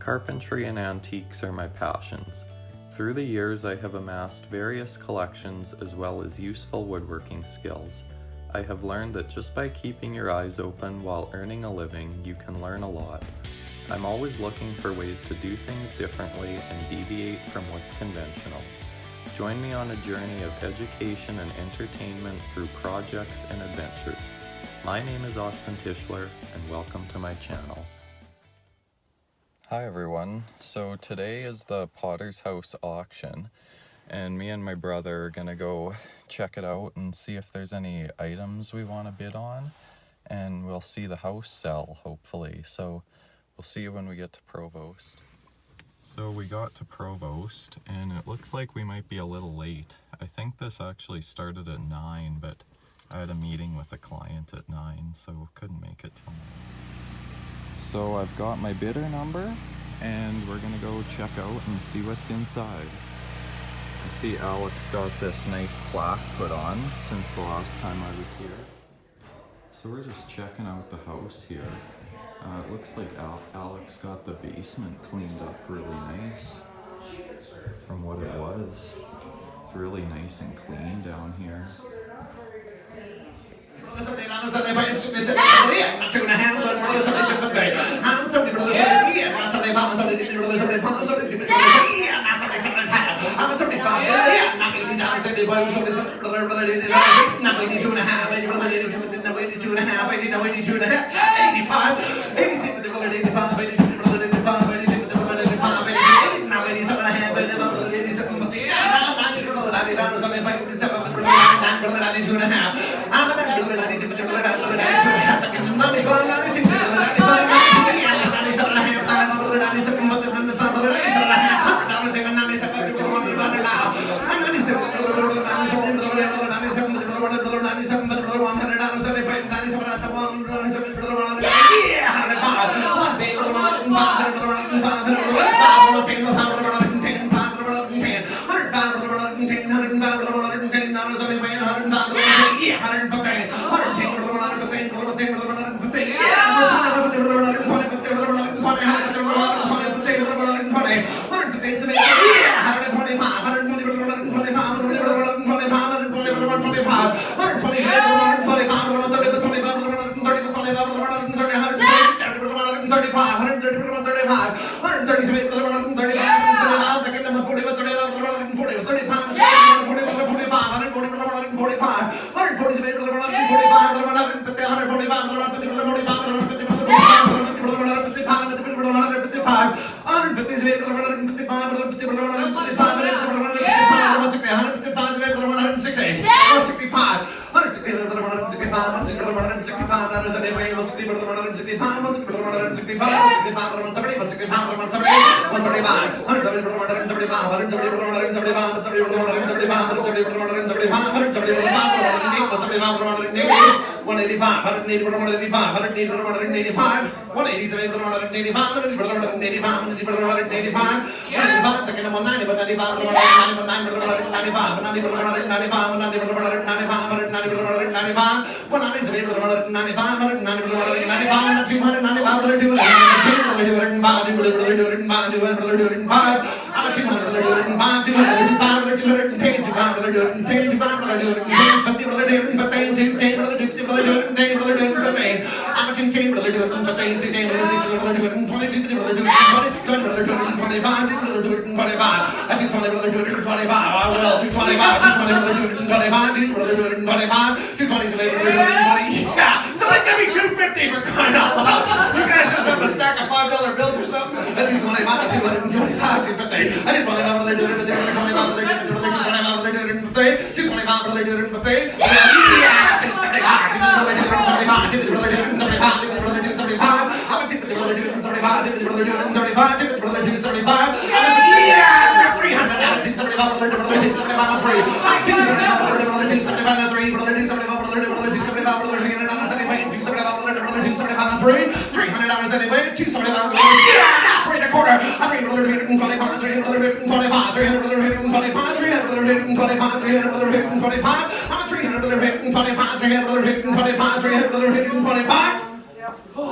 Carpentry and antiques are my passions. Through the years, I have amassed various collections as well as useful woodworking skills. I have learned that just by keeping your eyes open while earning a living, you can learn a lot. I'm always looking for ways to do things differently and deviate from what's conventional. Join me on a journey of education and entertainment through projects and adventures. My name is Austin Tischler, and welcome to my channel. Hi everyone, so today is the Potter's House auction, and me and my brother are gonna go check it out and see if there's any items we want to bid on, and we'll see the house sell, hopefully. So we'll see you when we get to Provost. So we got to Provost, and it looks like we might be a little late. I think this actually started at 9, but I had a meeting with a client at 9, so couldn't make it till 9. So I've got my bidder number, and we're gonna go check out and see what's inside. I see Alex got this nice plaque put on since the last time I was here. So we're just checking out the house here. It looks like Alex got the basement cleaned up really nice from what it was. It's really nice and clean down here.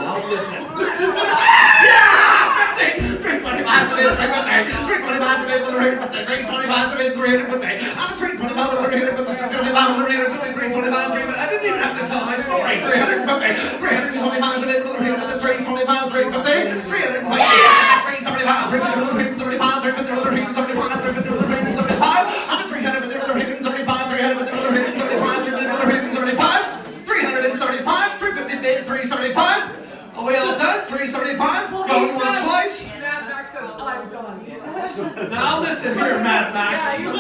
Now listen. Yeah! 50, 325, I'm a 325, I didn't even have to tell my story. 350, 325, 325, 350, 375, 375, 375, I'm a 375, 375, 375. Are we all done? 375. Going once, twice. Mad Max says, I'm done. Now listen here, Mad Max. You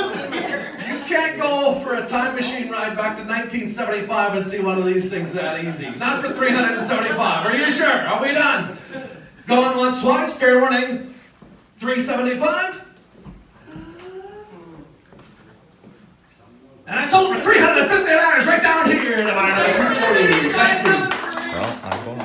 can't go for a time machine ride back to 1975 and see one of these things that easy. Not for 375. Are you sure? Are we done? Going once, twice. Fair warning. 375. And I sold for $350 right down here. Thank you. Well, I'm going.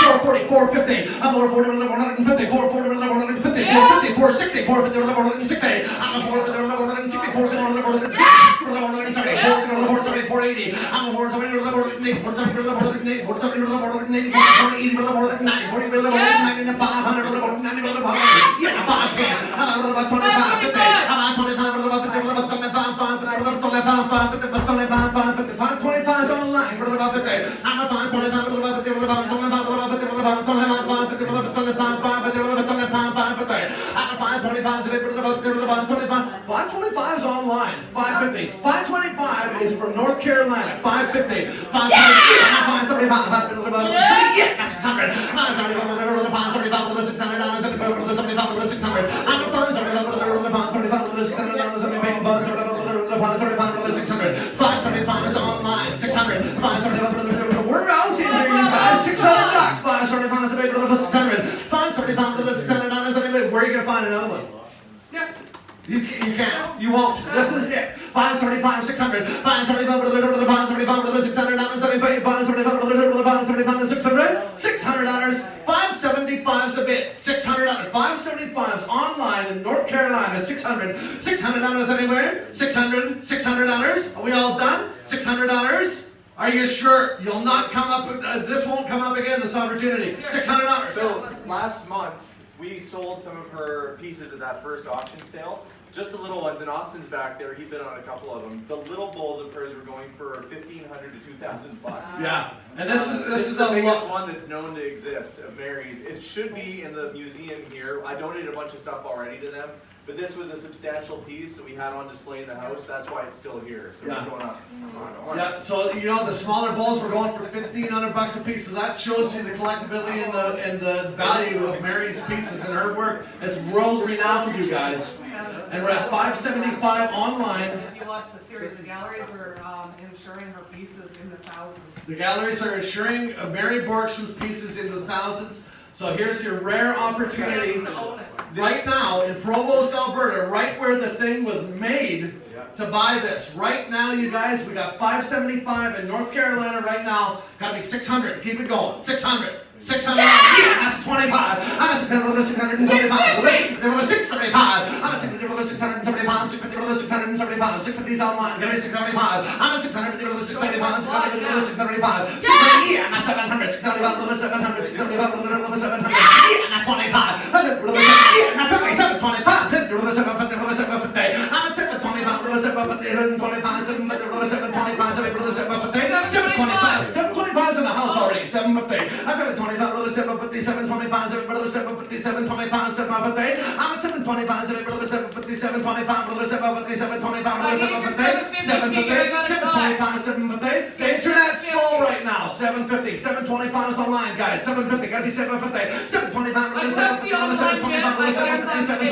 440, 450, I'm over 40, 150, 440, 150, 450, 460, 450, 160, I'm a 450, 460, 450, 470, 480, I'm a 470, 480, 470, 480, 470, 480, 480, 480, 500, 510, I'm a little about 25, 50, I'm a 25, 25's online, I'm a 525, 525 is online. 550. 525 is from North Carolina. 550. 575. 575. That's 600. 575. 600. I'm a 575 is online. 600. 575. We're out in here, you guys. $600. 575 is $600. Where are you going to find another one? You can't. You won't. This is it. 575, 600. 575, 575, 600. 575, 600. $600. 575's a bit. $600. 575's online in North Carolina. $600. $600 anywhere? $600. Are we all done? $600. Are you sure you'll not come up? This won't come up again. This opportunity. $600. So last month we sold some of her pieces at that first auction sale. Just the little ones, and Austin's back there. He'd been on a couple of them. The little bowls of hers were going for $1,500 to $2,000. Yeah, and this is the biggest one that's known to exist of Mary's. It should be in the museum here. I donated a bunch of stuff already to them, but this was a substantial piece that we had on display in the house. That's why it's still here. So it's going up. Yeah, so you know the smaller bowls were going for $1,500 a piece. So that shows you the collectability and the value of Mary's pieces and her work. It's world renowned, you guys. And we're at 575 online. If you watch the series, the galleries were insuring her pieces in the thousands. The galleries are insuring Mary Borgstrom's pieces into the thousands. So here's your rare opportunity right now in Provost, Alberta, right where the thing was made, to buy this. Right now, you guys, we got 575 in North Carolina right now. Got to be 600. Keep it going. 600. 600. Yeah, that's 25. I'm at 625. There was 675. I'm at 675. 675. 650's online. Gonna be 675. I'm at 600. 675. 675. Yeah, I'm at 700. 675. 700. 675. 700. Yeah, I'm at 25. That's it. Yeah, I'm at 50. 725. 750. I'm at 725. 725. 725's in the house already. 750. That's 725. 750, 725, 750, 725, 750. I'm at 725, 750, 725, 750, 725, 750, 725, 750. The internet's slow right now. 750, 725 is online, guys. 750, gotta be 750. 725, 750, 725, 750,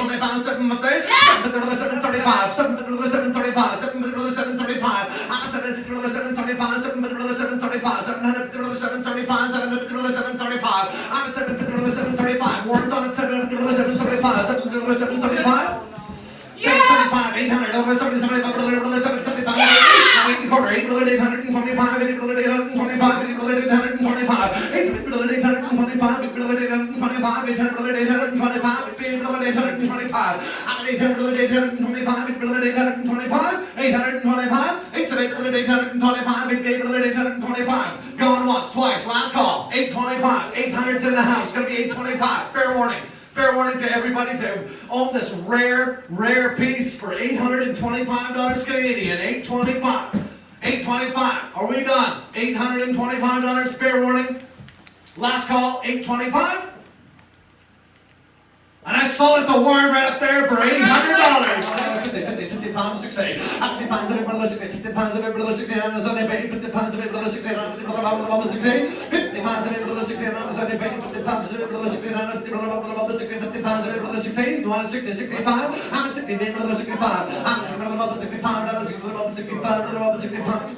725, 750, 735, 735, 735. I'm at 750, 735, 735, 750, 735, 750, 735. I'm at 750, 735. Warren's on at 750, 735, 750, 735. 775, 800, over 775, 775, 825, 825, 825, 825, 825, 825. I'm at 800, 825, 825. Going once, twice, last call. 825, 800's in the house. Gonna be 825. Fair warning. Fair warning to everybody to own this rare, rare piece for $825 Canadian. $825. $825. Are we done? $825. Fair warning. Last call. $825. And I sold it to Warren right up there for $800. 50 pounds, 60. 50 pounds of it, brother, 60. 50 pounds of it, brother, 60. On the Sunday, 50 pounds of it, brother, 60. 50 pounds of it, brother, 60. On the Sunday, 50 pounds of it, brother, 60. 50 pounds of it, brother, 60. You want a 60, 65? I'm at 60, brother, 65. I'm at 60, brother, 65. Brother, 65, brother, 65.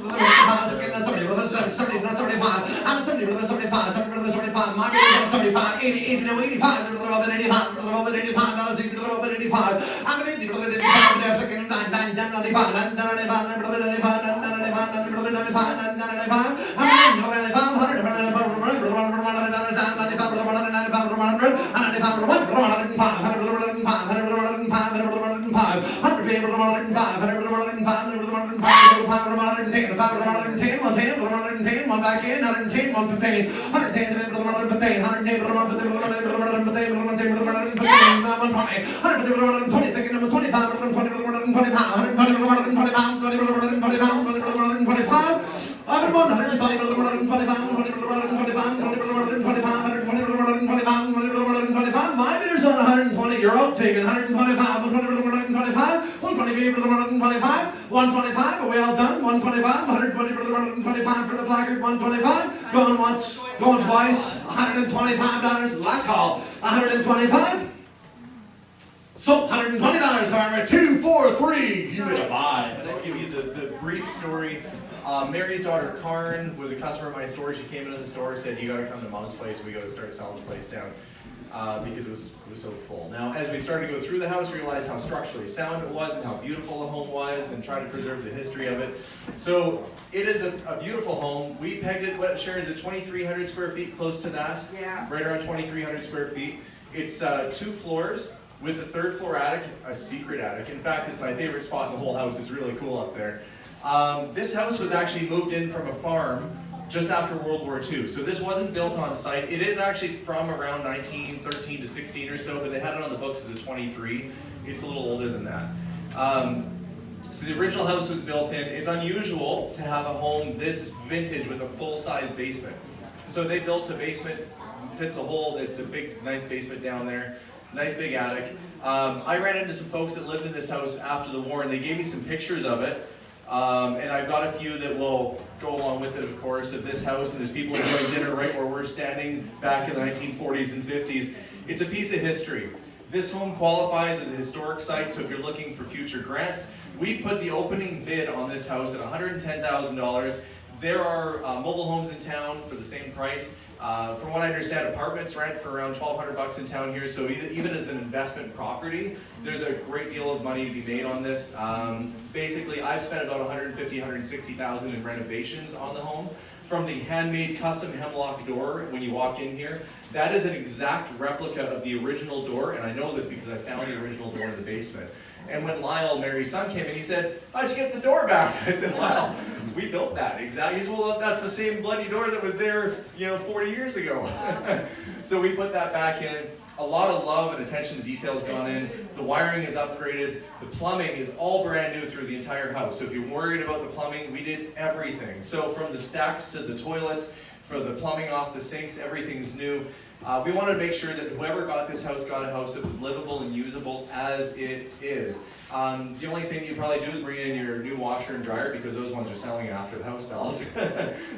Somebody, brother, 70, not 75. I'm at 70, brother, 75. 70, brother, 75. My brother, 75. 80, 80, no, 85. Brother, 85. Brother, 85. Not a 60, brother, 85. I'm at 80, brother, 85. That's like 9, 9, 10, 95. 95, brother, 95. 95, brother, 95. 95. I'm at 95. 100, brother, 95. 110, one back in, 110, 115, 110, my bidder's on 120, you're out taking 125, 125, 125, 125, are we all done? 125, 125 for the placard, 125, going once, going twice, $125, last call, 125. So $120, armor, 2, 4, 3, you made a buy. I'll give you the brief story. Mary's daughter Karen was a customer at my store. She came into the store, said, "You got to come to Mom's place. We got to start selling the place down." Because it was so full. Now, as we started to go through the house, we realized how structurally sound it was and how beautiful the home was, and tried to preserve the history of it. So it is a beautiful home. We pegged it, what, Sharon, is it 2,300 square feet, close to that? Yeah. Right around 2,300 square feet. It's 2 floors with a 3rd floor attic, a secret attic. In fact, it's my favorite spot in the whole house. It's really cool up there. This house was actually moved in from a farm just after World War II. So this wasn't built on site. It is actually from around 1913 to 16 or so, but they had it on the books as a 23. It's a little older than that. So the original house was built in. It's unusual to have a home this vintage with a full-size basement. So they built a basement, fits a hole. It's a big, nice basement down there. Nice big attic. I ran into some folks that lived in this house after the war, and they gave me some pictures of it. And I've got a few that will go along with it, of course, of this house, and there's people enjoying dinner right where we're standing back in the 1940s and 50s. It's a piece of history. This home qualifies as a historic site, so if you're looking for future grants, we've put the opening bid on this house at $110,000. There are mobile homes in town for the same price. From what I understand, apartments rent for around $1,200 in town here, so even as an investment property, there's a great deal of money to be made on this. Basically, I've spent about $150,000, $160,000 in renovations on the home. From the handmade custom hemlock door, when you walk in here, that is an exact replica of the original door, and I know this because I found the original door in the basement. And when Lyle, Mary's son, came in, he said, "How'd you get the door back?" I said, "Lyle, we built that." Exactly. He said, "Well, that's the same bloody door that was there, 40 years ago." So we put that back in. A lot of love and attention to detail has gone in. The wiring is upgraded. The plumbing is all brand new through the entire house. So if you're worried about the plumbing, we did everything. So from the stacks to the toilets, for the plumbing off the sinks, everything's new. We wanted to make sure that whoever got this house got a house that was livable and usable as it is. The only thing you probably do is bring in your new washer and dryer, because those ones are selling after the house sells.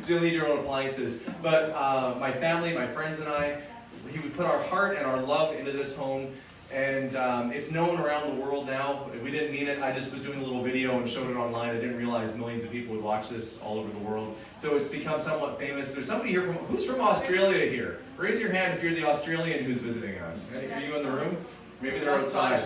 So you'll need your own appliances. But my family, my friends and I, we put our heart and our love into this home. And it's known around the world now. We didn't mean it. I just was doing a little video and showed it online. I didn't realize millions of people would watch this all over the world. So it's become somewhat famous. There's somebody here who's from Australia here. Raise your hand if you're the Australian who's visiting us. Are you in the room? Maybe they're outside.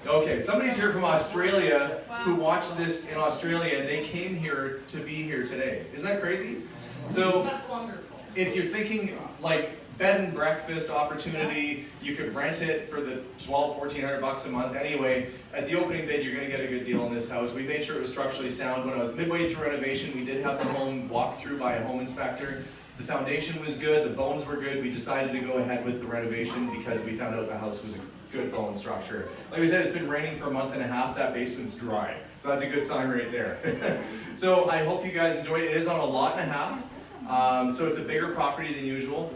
Okay, somebody's here from Australia who watched this in Australia, and they came here to be here today. Isn't that crazy? So That's wonderful. If you're thinking like bed and breakfast opportunity, you could rent it for the $1,200-$1,400 a month anyway. At the opening bid, you're going to get a good deal in this house. We made sure it was structurally sound. When I was midway through renovation, we did have the home walked through by a home inspector. The foundation was good, the bones were good. We decided to go ahead with the renovation because we found out the house was a good bone structure. Like we said, it's been raining for a month and a half. That basement's dry, so that's a good sign right there. So I hope you guys enjoyed it. It is on a lot and a half, so it's a bigger property than usual.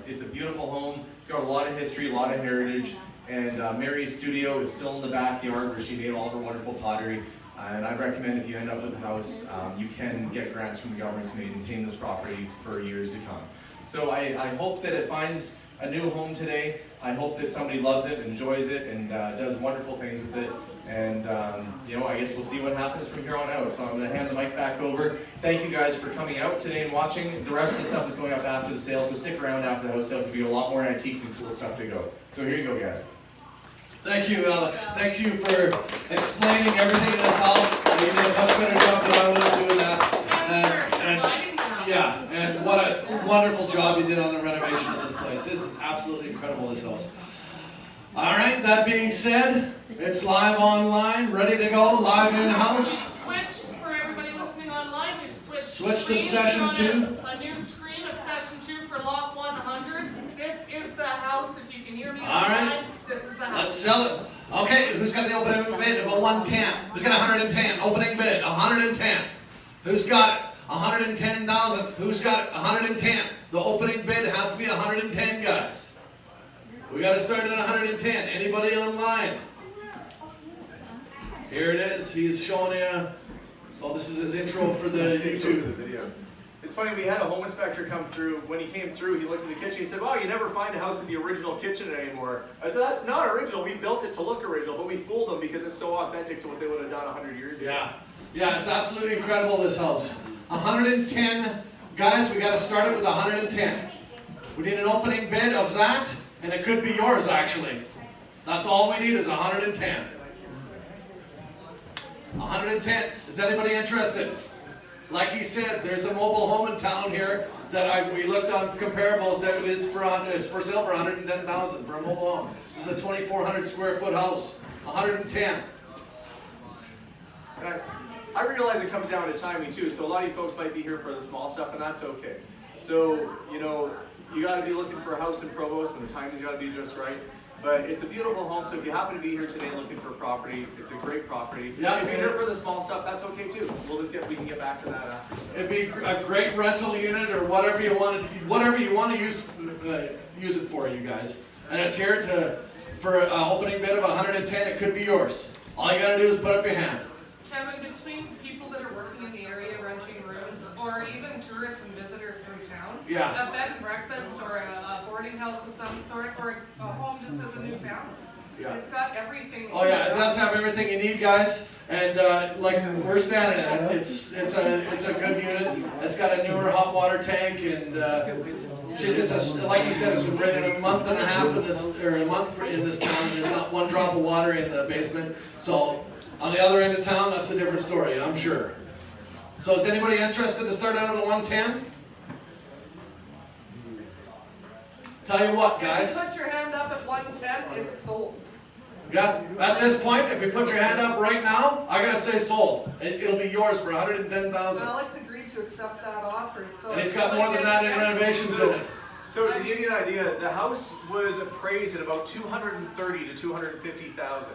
It's a beautiful home. It's got a lot of history, a lot of heritage, and Mary's studio is still in the backyard where she made all her wonderful pottery. And I recommend if you end up with a house, you can get grants from the government to maintain this property for years to come. So I hope that it finds a new home today. I hope that somebody loves it, enjoys it, and does wonderful things with it. And you know, I guess we'll see what happens from here on out. So I'm going to hand the mic back over. Thank you guys for coming out today and watching. The rest of the stuff is going up after the sale, so stick around after the house sale. There'll be a lot more antiques and cool stuff to go. So here you go, guys. Thank you, Alex. Thank you for explaining everything in this house. You did a much better job than I would have doing that. And what a wonderful job you did on the renovation of this place. This is absolutely incredible, this house. All right, that being said, it's live online, ready to go, live in-house. Switched for everybody listening online. We've Switched to session 2. A new screen of session 2 for lot 100. This is the house. If you can hear me All online, right. this is the house. Let's sell it. Okay, who's got the opening bid of a 110? Who's got 110? Opening bid, 110. Who's got it? 110,000. Who's got it? 110. The opening bid has to be 110, guys. We got to start at 110. Anybody online? Here it is. He's showing you. Oh, this is his intro for the YouTube video. It's funny, we had a home inspector come through. When he came through, he looked at the kitchen, he said, wow, you never find a house with the original kitchen anymore. I said, that's not original, we built it to look original, but we fooled them because it's so authentic to what they would have done 100 years ago. Yeah, it's absolutely incredible, this house. 110, guys, we got to start it with 110. We need an opening bid of that, and it could be yours, actually. That's all we need is 110. 110, is anybody interested? Like he said, there's a mobile home in town here that we looked on comparables that is for sale for 110,000 for a mobile home. This is a 2,400 square foot house, 110. And I realize it comes down to timing too, so a lot of you folks might be here for the small stuff, and that's okay. So, you know, you got to be looking for a house in Provost, and the timing's got to be just right. But it's a beautiful home, so if you happen to be here today looking for a property, it's a great properity. Yeah, if you're here for the small stuff, that's okay too. We can get back to that after. It'd be a great rental unit or whatever you want to use it for, you guys. And it's here for an opening bid of 110. It could be yours. All you got to do is put up your hand. Kevin, between people that are working in the area renting rooms, or even tourists and visitors from town, Yeah. a bed and breakfast or a boarding house of some sort, or a home just as a new family. Yeah. It's got everything. Oh yeah, it does have everything you need, guys. And like we're standing in it, it's a good unit. It's got a newer hot water tank, and it's like he said, it's been rented a month and a half in this town. There's not one drop of water in the basement. So on the other end of town, that's a different story, I'm sure. So is anybody interested to start out at a 110? Tell you what, guys. If you put your hand up at 110, it's sold. Yeah, at this point, if you put your hand up right now, I gotta say sold. It'll be yours for 110,000. Alex agreed to accept that offer, so. And it's got more than that in renovations in it. So to give you an idea, the house was appraised at about 230 to 250,000.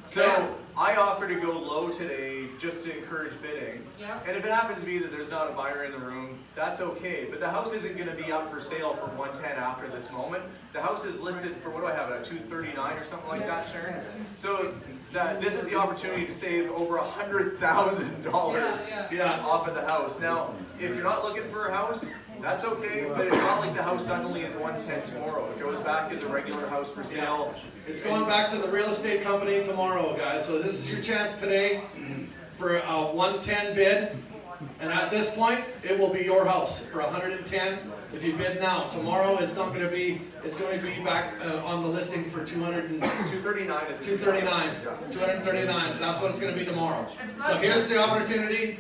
So I offer to go low today just to encourage bidding. Yeah. And if it happens to be that there's not a buyer in the room, that's okay. But the house isn't going to be up for sale for 110 after this moment. The house is listed for, what do I have it at, 239 or something like that, Sharon? So this is the opportunity to save over $100,000 Yeah. off of the house. Now, if you're not looking for a house, that's okay, but it's not like the house suddenly is 110 tomorrow. It goes back as a regular house for sale. It's going back to the real estate company tomorrow, guys. So this is your chance today for a 110 bid. And at this point, it will be your house for 110. If you bid now, tomorrow it's not going to be. It's going to be back on the listing for 239. 239. 239. That's what it's going to be tomorrow. So here's the opportunity.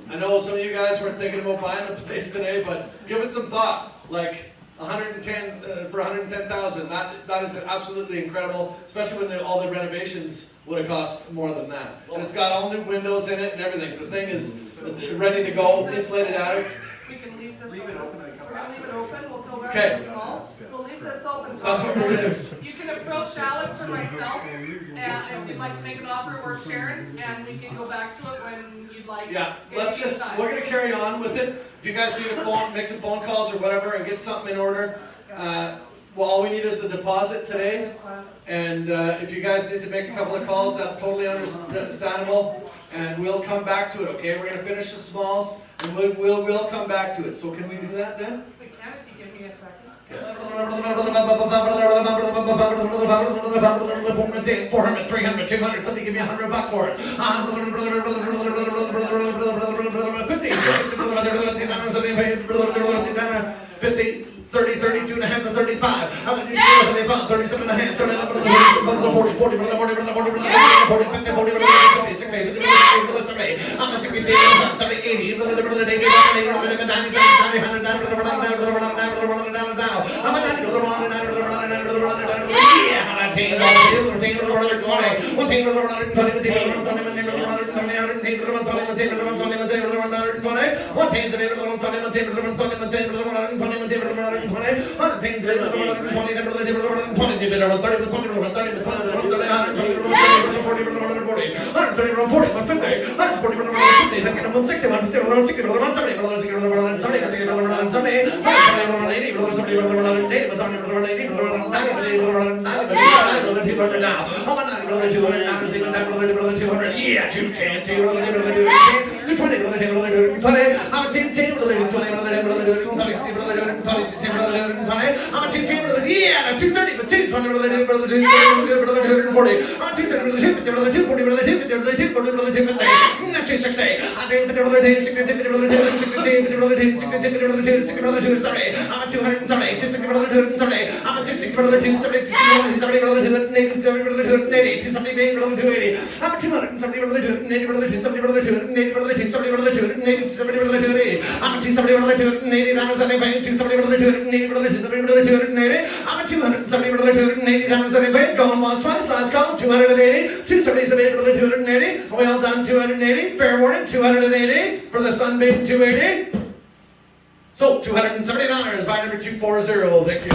I know some of you guys weren't thinking about buying the place today, but give it some thought. Like 110 for 110,000. That is absolutely incredible, especially when all the renovations would have cost more than that. And it's got all new windows in it and everything. The thing is ready to go, insulated attic. We can leave this Leave it open and come We're gonna back. leave it open, we'll go back Okay. to the smalls. We'll leave this open. That's what we're gonna do. You can approach Alex or myself, and if you'd like to make an offer, or Sharon, and we can go back to it when you'd like. Yeah, If let's you just, decide. we're gonna carry on with it. If you guys need a phone, make some phone calls or whatever and get something in order. Well, all we need is the deposit today. And if you guys need to make a couple of calls, that's totally understandable. And we'll come back to it, okay? We're gonna finish the smalls and we'll come back to it. So can we do that then? We can if you give me a second. 400, 300, 200, somebody give me $100 for it. 50, 30, 32 and a half to 35. 37 and a half, 40, 40, 40, 40, 50, 40, 60, 50, 70. I'm at 60, 70, 80, 80, 90, yeah, 210, 220, 20. I'm a 10, 10, 20, yeah, 230, but 220, 240. I'm 230, 240, 260. I'm 270, going once, twice, last call, 280, 270, 280, well done, 280, fair warning, 280, for the Sunbeam, 280. So, $270, buy number 240, thank you.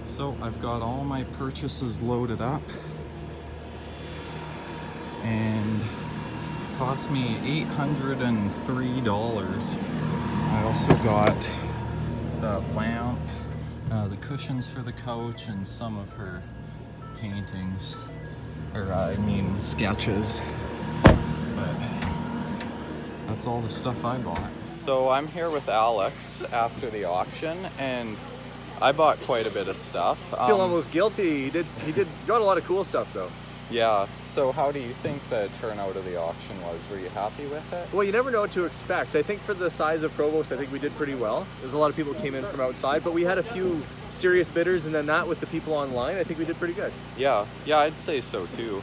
So I've got all my purchases loaded up and it cost me $803. I also got the lamp, the cushions for the couch, and some of her paintings, or I mean sketches, but that's all the stuff I bought. So I'm here with Alex after the auction, and I bought quite a bit of stuff. I feel almost guilty. He got a lot of cool stuff though. Yeah, so how do you think the turnout of the auction was? Were you happy with it? Well, you never know what to expect. I think for the size of Provost, I think we did pretty well. There's a lot of people came in from outside, but we had a few serious bidders, and then that with the people online, I think we did pretty good. Yeah, I'd say so too.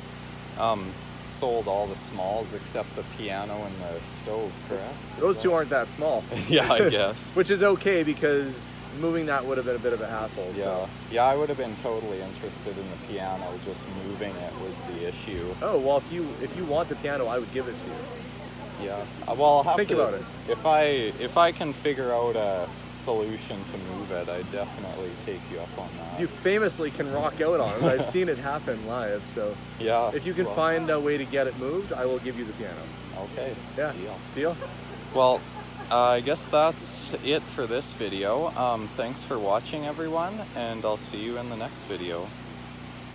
Sold all the smalls except the piano and the stove, correct? Those two aren't that small. Yeah, I guess. Which is okay because moving that would have been a bit of a hassle. Yeah, So. yeah, I would have been totally interested in the piano. Just moving it was the issue. Oh well, if you want the piano, I would give it to you. Yeah. Well, I'll have Think to, about it. If I can figure out a solution to move it, I'd definitely take you up on that. You famously can rock out on it. I've seen it happen live. So Yeah. if you can well, find a way to get it moved, I will give you the piano. Okay. Yeah. Deal. Deal? Well, I guess that's it for this video. Thanks for watching, everyone, and I'll see you in the next video.